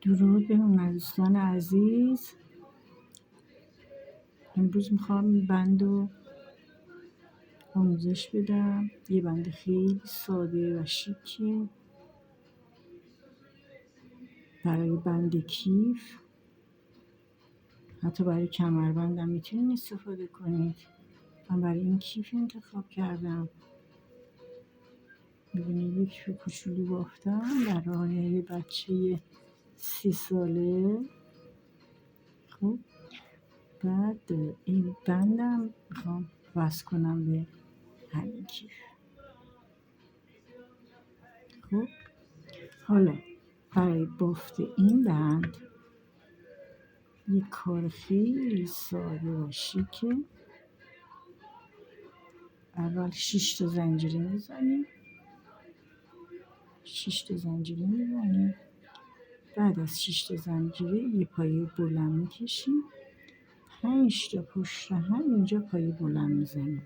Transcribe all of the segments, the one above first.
درود به دوستان عزیز. امروز میخوام این بند رو آموزش بدم. یه بند خیلی ساده و شیکه برای بند کیف، حتی برای کمربندم میتونید استفاده کنید. من برای این کیف انتخاب کردم. ببینید یک کیف کوچولو بافتم برای یه بچه 30 ساله. خب بعد این بندم میخوام وصل کنم به همین کیف. خب حالا برای بافت این بند یک کار خیلی ساده و شیکه. اول 6 تا زنجیره میزنیم. 6 تا زنجیره میزنیم. بعد از 6 تا زنجیره یه پایه بلند میکشیم. 5 تا پشت هم اینجا پایه بلند میزنیم.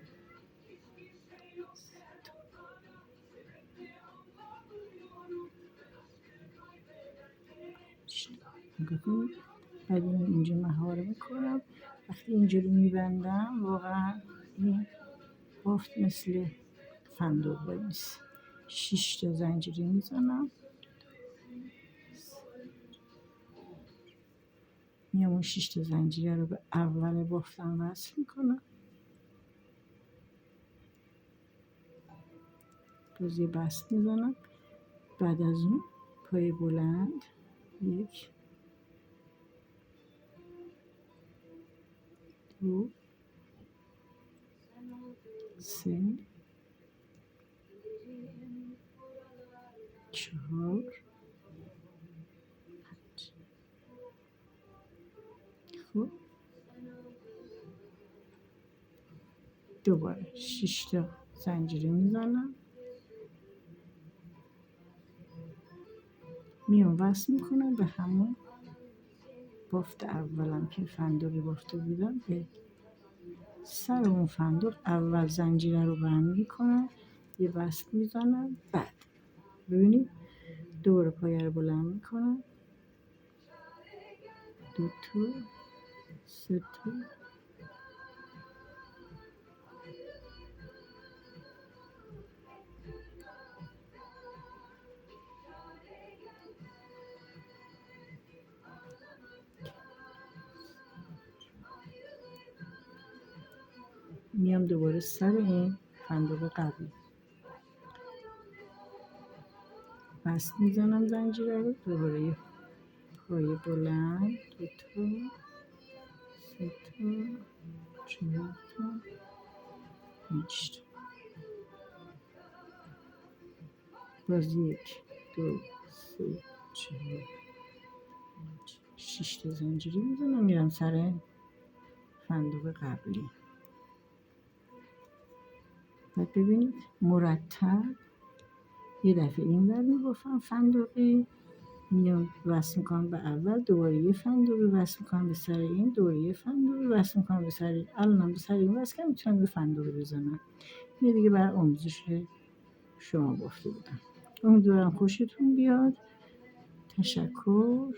بعد اینجا مهاره میکنم. وقتی اینجوری میبندم واقعا این بافت مثل فندق نیست. 6 تا زنجیره میزنم. میام اون 6 تا زنجیره رو به اول بافتم وصل میکنم. باز یه بست میزنم. بعد از اون پای بلند 1 2 3 4 5. خب دوباره 6 تا زنجیره میزنم. میام وصل میکنم به همون بافت اولم که فندقی بافته بودم. به سر اون فندق اول زنجیره رو بند میکنم، یه بست میزنم. بعد ببینید دور پایه رو بلند میکنم. 2 تا 3 تا میام دوباره سر این فندق قبلی بست میزنم زنجیره رو. دوباره یه پایه بلند 2 تا 3 تا 4 تا 5 تا. باز 1 2 3 4 6 تا زنجیره میزنم. میرم سر فندق قبلی. بعد ببینید مرتب یه دفعه این ور میبافم فندقی، میام وصل میکنم به اول، دوباره یه فندقی وصل میکنم به سر این، دوباره یه فندقی وصل میکنم به سر این. الانم به سر این وصل کردم، میتونم به فندقی بزنم. اینه دیگه برای آموزش شما گفته بودم. امیدوارم خوشتون بیاد. تشکر.